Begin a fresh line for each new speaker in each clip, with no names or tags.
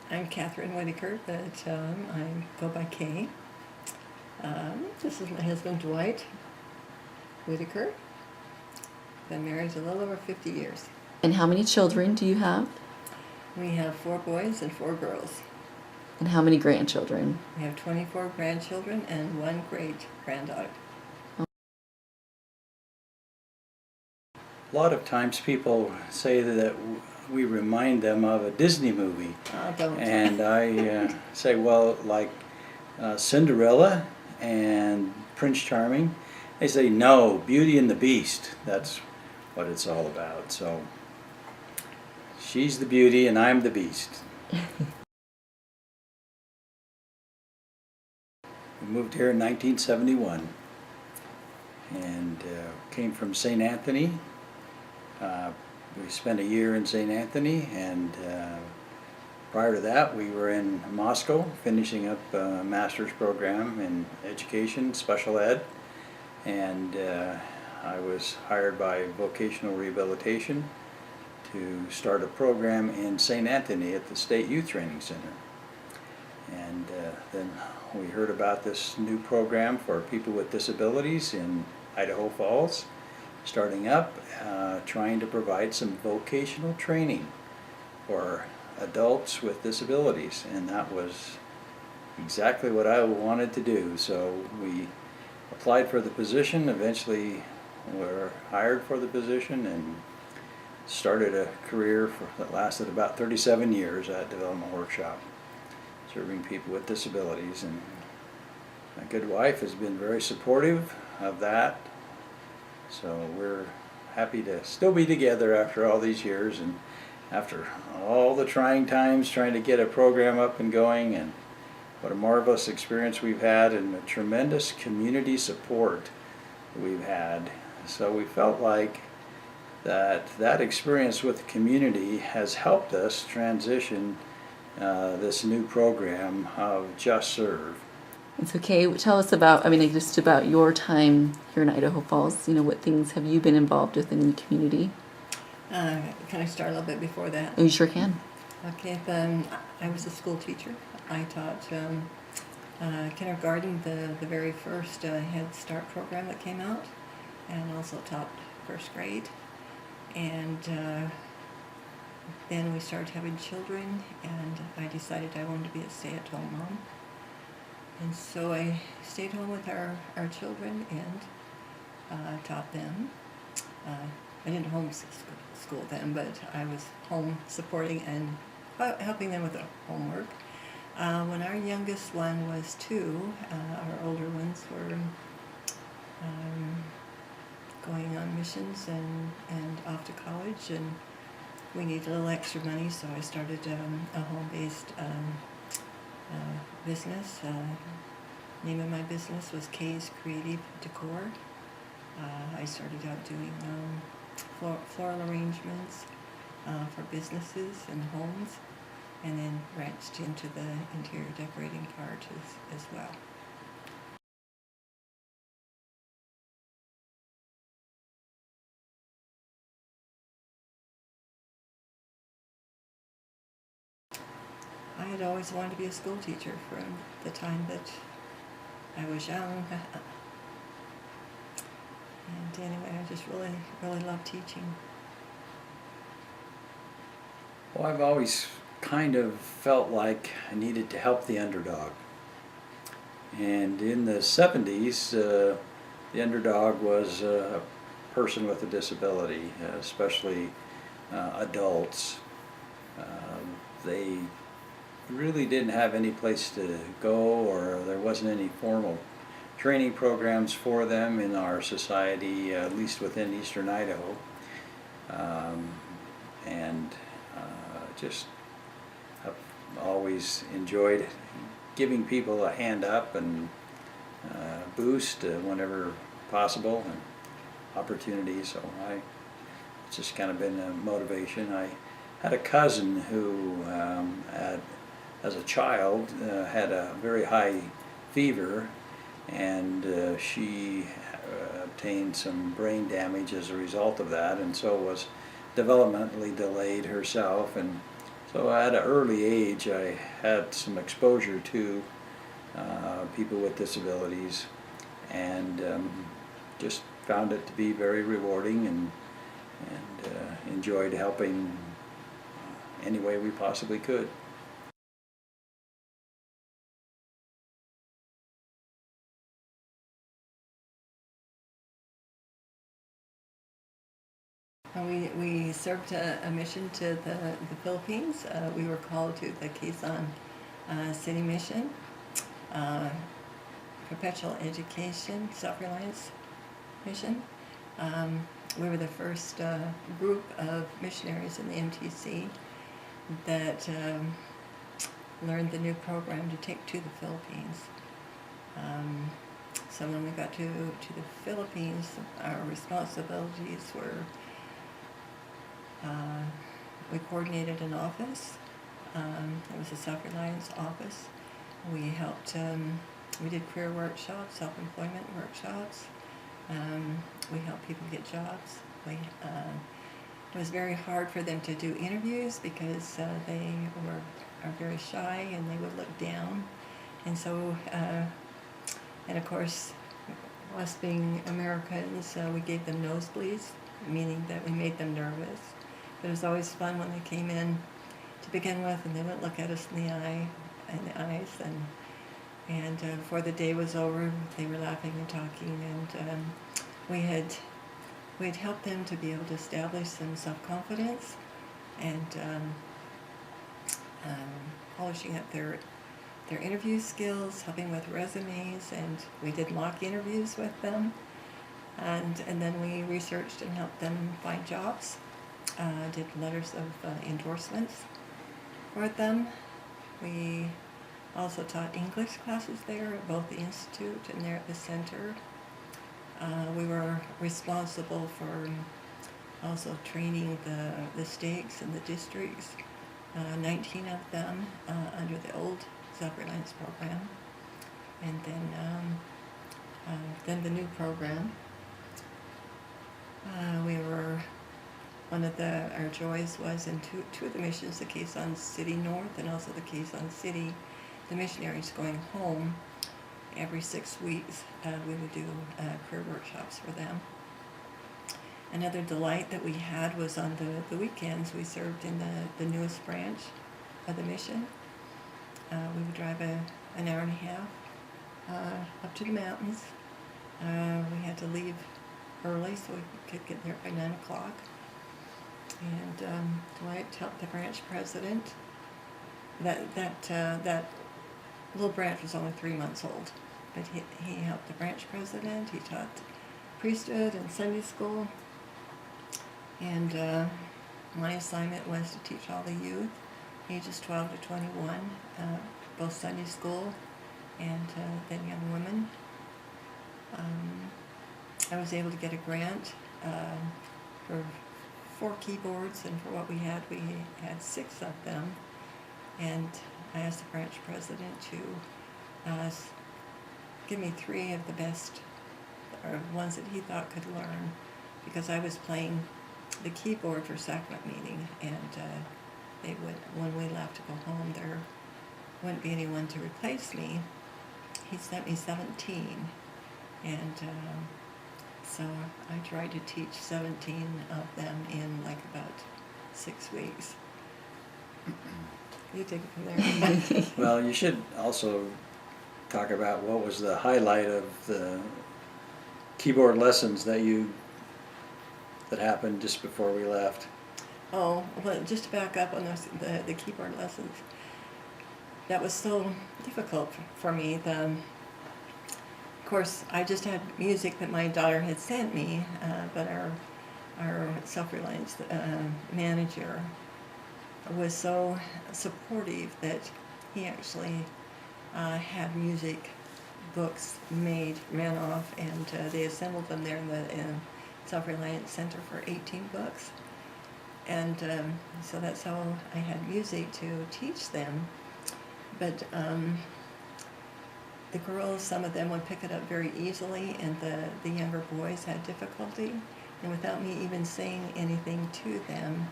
I'm Catherine Whittaker, but I go by Kay. This is my husband, Dwight Whittaker. Been married a little over 50 years.
And how many children do you have?
We have 4 boys and 4 girls.
And how many grandchildren?
We have 24 grandchildren and 1 great-granddaughter.
A lot of times people say that we remind them of a Disney movie.
Don't.
And I say, well, like Cinderella and Prince Charming. They say, no, Beauty and the Beast. That's what it's all about. So she's the beauty and I'm the beast. We moved here in 1971 and came from St. Anthony. We spent a year in St. Anthony, and prior to that we were in Moscow finishing up a master's program in education, special ed, and I was hired by vocational rehabilitation to start a program in St. Anthony at the State Youth Training Center. And then we heard about this new program for people with disabilities in Idaho Falls, starting up, trying to provide some vocational training for adults with disabilities, and that was exactly what I wanted to do. So we applied for the position, eventually were hired for the position, and started a career that lasted about 37 years at Development Workshop, serving people with disabilities. And my good wife has been very supportive of that. So we're happy to still be together after all these years, and after all the trying times trying to get a program up and going, and what a marvelous experience we've had and a tremendous community support that we've had. So we felt like that experience with the community has helped us transition this new program of Just Serve.
It's okay. Tell us about, just about your time here in Idaho Falls. What things have you been involved with in the community?
Can I start a little bit before that?
Oh, you sure can.
Okay, I was a school teacher. I taught kindergarten, the very first Head Start program that came out, and also taught first grade. And then we started having children, and I decided I wanted to be a stay-at-home mom. And so I stayed home with our children and taught them. I didn't homeschool them, but I was home supporting and helping them with the homework. When our youngest one was 2, our older ones were going on missions and off to college, and we needed a little extra money, so I started a home-based business. Name of my business was Kay's Creative Decor. I started out doing floral arrangements for businesses and homes, and then branched into the interior decorating part as well. I had always wanted to be a school teacher from the time that I was young. And anyway, I just really love teaching.
Well, I've always kind of felt like I needed to help the underdog. And in the 70s, the underdog was a person with a disability, especially adults. They really didn't have any place to go, or there wasn't any formal training programs for them in our society, at least within eastern Idaho. And just have always enjoyed giving people a hand up and boost whenever possible and opportunity. So it's just kind of been a motivation. I had a cousin who as a child had a very high fever, and she obtained some brain damage as a result of that, and so was developmentally delayed herself, and So at an early age, I had some exposure to people with disabilities, and just found it to be very rewarding, and enjoyed helping any way we possibly could.
We served a mission to the Philippines. We were called to the Quezon City Mission, Perpetual Education, Self-Reliance Mission. We were the first group of missionaries in the MTC that learned the new program to take to the Philippines. So when we got to the Philippines, our responsibilities were we coordinated an office. It was a self-reliance office. We helped, we did career workshops, self-employment workshops. We helped people get jobs. It was very hard for them to do interviews because they are very shy and they would look down. And so, and of course, us being Americans, we gave them nosebleeds, meaning that we made them nervous. But it was always fun when they came in to begin with, and they would look at us in the eyes, and before the day was over, they were laughing and talking, and we'd helped them to be able to establish some self-confidence, and polishing up their interview skills, helping with resumes, and we did mock interviews with them, and then we researched and helped them find jobs. Did letters of endorsements for them. We also taught English classes there at both the Institute and there at the center. We were responsible for also training the stakes and the districts, 19 of them under the old self-reliance program, and then the new program. We were One of our joys was in two of the missions, the Quezon City North and also the Quezon City, the missionaries going home every 6 weeks. We would do career workshops for them. Another delight that we had was on the weekends. We served in the newest branch of the mission. We would drive an hour and a half up to the mountains. We had to leave early so we could get there by 9 o'clock. And Dwight helped the branch president. That little branch was only 3 months old, but he helped the branch president. He taught priesthood and Sunday school. And my assignment was to teach all the youth, ages 12 to 21, both Sunday school and then young women. I was able to get a grant for 4 keyboards, and for what we had 6 of them. And I asked the branch president to give me 3 of the best, or ones that he thought could learn, because I was playing the keyboard for sacrament meeting, and they would, when we left to go home, there wouldn't be anyone to replace me. He sent me 17, and so I tried to teach 17 of them in like about 6 weeks. You take it from there.
Well, you should also talk about what was the highlight of the keyboard lessons that happened just before we left.
Oh, well, just to back up on the keyboard lessons, that was so difficult for me. Of course, I just had music that my daughter had sent me, but our self-reliance manager was so supportive that he actually had music books ran off, and they assembled them there in the Self-Reliance Center for 18 books. And so that's how I had music to teach them. But the girls, some of them would pick it up very easily, and the younger boys had difficulty. And without me even saying anything to them,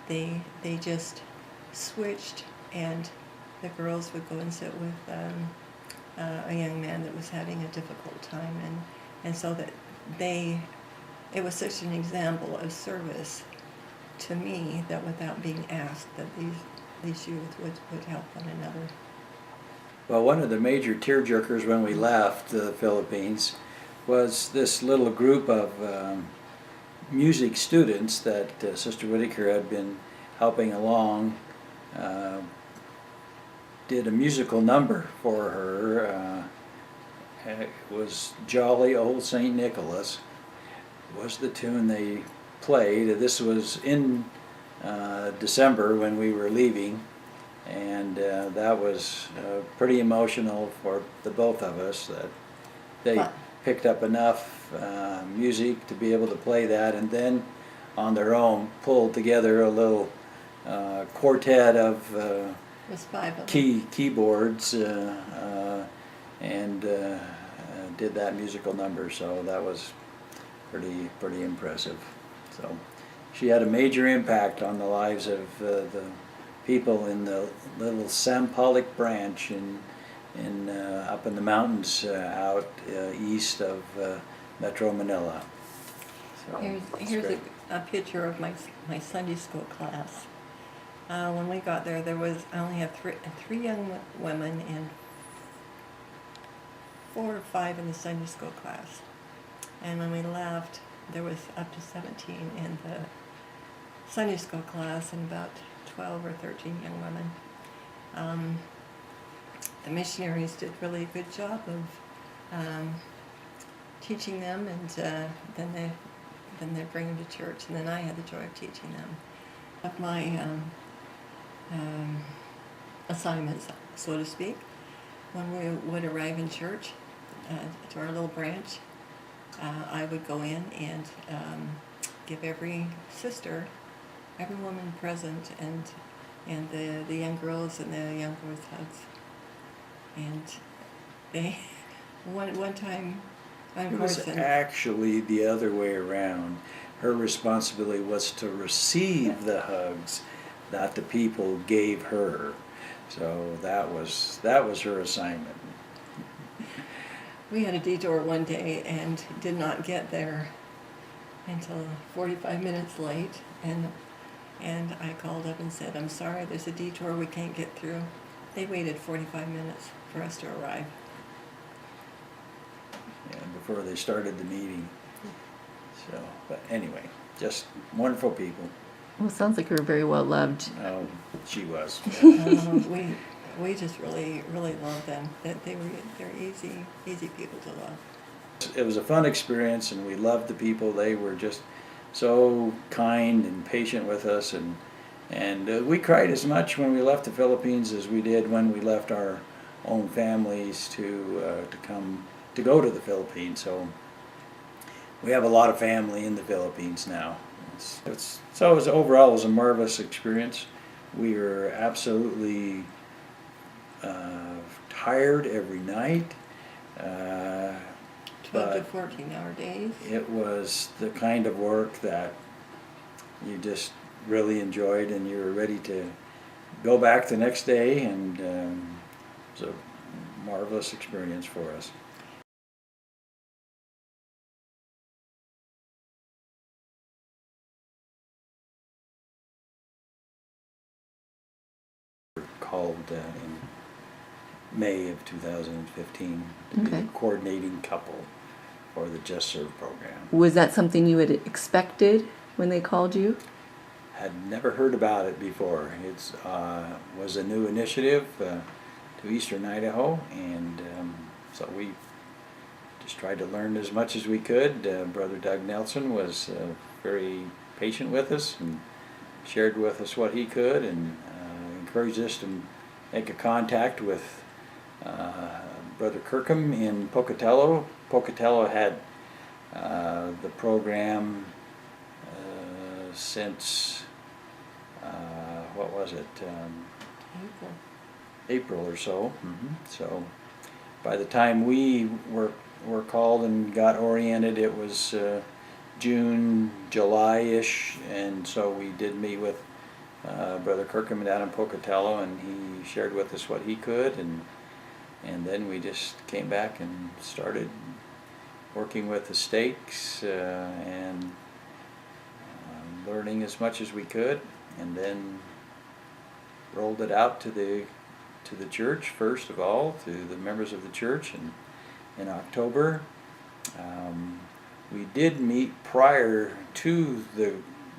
they just switched, and the girls would go and sit with a young man that was having a difficult time, and so that it was such an example of service to me that without being asked, that these youth would help one another.
Well, one of the major tearjerkers when we left the Philippines was this little group of music students that Sister Whittaker had been helping along. Did a musical number for her. It was Jolly Old St. Nicholas was the tune they played. This was in December when we were leaving, and that was pretty emotional for the both of us, that they picked up enough music to be able to play that, and then on their own pulled together a little quartet of
There's 5 of them.
keyboards and did that musical number. So that was pretty impressive. So she had a major impact on the lives of the people in the little Sampaloc branch in up in the mountains out east of Metro Manila. So
Here's a picture of my Sunday school class. When we got there, I only had three young women and 4 or 5 in the Sunday school class. And when we left, there was up to 17 in the Sunday school class and about 12 or 13 young women. The missionaries did really a good job of teaching them, and then they bring them to church, and then I had the joy of teaching them. Of my assignments, so to speak, when we would arrive in church to our little branch, I would go in and give every sister, every woman present, and the young girls and the young boys hugs. And they one time, of
It
course,
was actually the other way around. Her responsibility was to receive the hugs that the people gave her. So that was her assignment.
we had a detour one day and did not get there until 45 minutes late, and I called up and said, "I'm sorry, there's a detour we can't get through." They waited 45 minutes for us to arrive.
Yeah, before they started the meeting. So, but anyway, just wonderful people.
Well, it sounds like you were very well loved.
Oh, she was.
We just really loved them. That they're easy people to love.
It was a fun experience, and we loved the people. They were just so kind and patient with us, and we cried as much when we left the Philippines as we did when we left our own families to go to the Philippines. So we have a lot of family in the Philippines now. Overall, it was a marvelous experience. We were absolutely tired every night.
12 to 14-hour days.
It was the kind of work that you just really enjoyed, and you were ready to go back the next day, and it was a marvelous experience for us. Called in May of 2015 to be the coordinating couple for the Just Serve program.
Was that something you had expected when they called you?
Had never heard about it before. It was a new initiative to Eastern Idaho, and so we just tried to learn as much as we could. Brother Doug Nelson was very patient with us and shared with us what he could, and encouraged us to make a contact with Brother Kirkham in Pocatello. Pocatello had the program since, what was it, April or so. So by the time we were called and got oriented, it was June, July-ish, and so we did meet with Brother Kirkham down in Pocatello, and he shared with us what he could, and then we just came back and started working with the stakes and learning as much as we could, and then rolled it out to the church first of all, to the members of the church in October. We did meet prior to the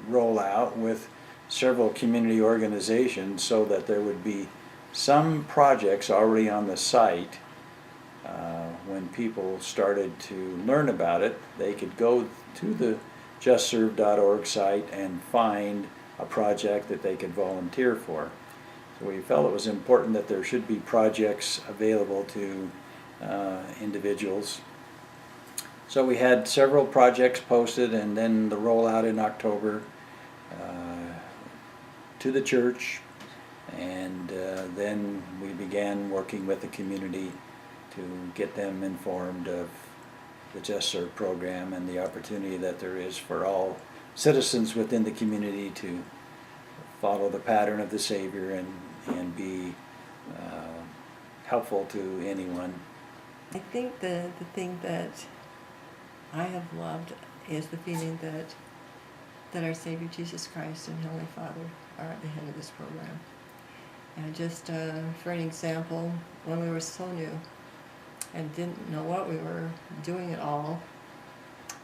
rollout with several community organizations so that there would be some projects already on the site. When people started to learn about it, they could go to the justserve.org site and find a project that they could volunteer for. So we felt it was important that there should be projects available to individuals. So we had several projects posted, and then the rollout in October to the church, and then we began working with the community to get them informed of the Just Serve program and the opportunity that there is for all citizens within the community to follow the pattern of the Savior and be helpful to anyone.
I think the thing that I have loved is the feeling that our Savior Jesus Christ and Heavenly Father are at the head of this program. And just for an example, when we were so new and didn't know what we were doing at all,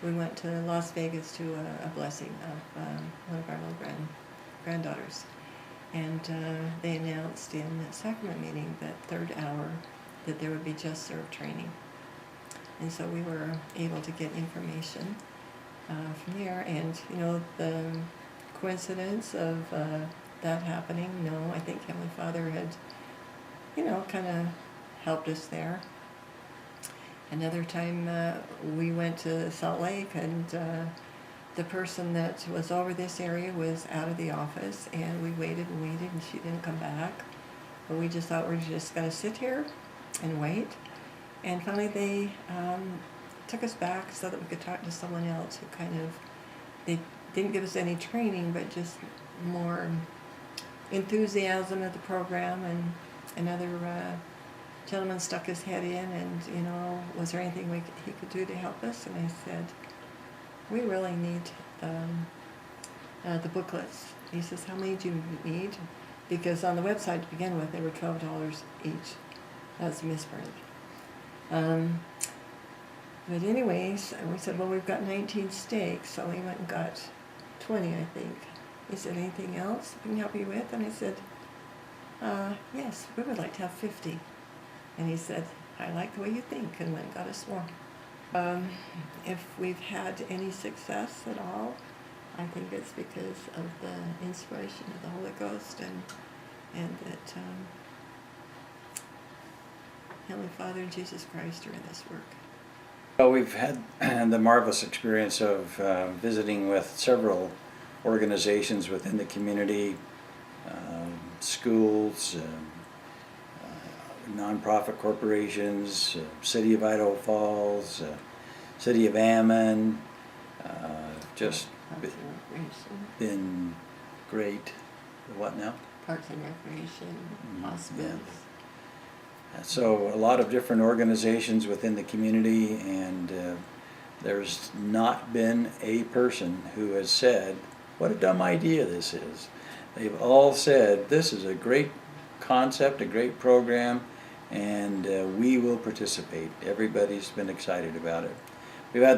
we went to Las Vegas to a blessing of one of our little granddaughters. And they announced in the sacrament meeting that third hour that there would be Just Serve training. And so we were able to get information from there. And, you know, the coincidence of that happening, no, I think Heavenly Father had, you know, kind of helped us there. Another time we went to Salt Lake, and the person that was over this area was out of the office, and we waited and waited, and she didn't come back. But we just thought we're just going to sit here and wait. And finally they took us back so that we could talk to someone else who kind of, they didn't give us any training, but just more enthusiasm of the program. And another gentleman stuck his head in and, you know, was there anything he could do to help us? And I said, we really need the booklets. He says, how many do you need? Because on the website to begin with, they were $12 each. That's a misprint. But anyways, we said, well, we've got 19 stakes, so we went and got 20, I think. He said, anything else we can help you with? And I said, yes, we would like to have 50. And he said, I like the way you think, and went and got us more. If we've had any success at all, I think it's because of the inspiration of the Holy Ghost and that Heavenly Father and Jesus Christ are in this work.
Well, we've had the marvelous experience of visiting with several organizations within the community, schools, nonprofit corporations, City of Idaho Falls, City of Ammon, just been great. What now?
Parks and Recreation, hospice.
Yeah. So a lot of different organizations within the community, and there's not been a person who has said, what a dumb idea this is. They've all said, this is a great concept, a great program, and we will participate. Everybody's been excited about it. We've had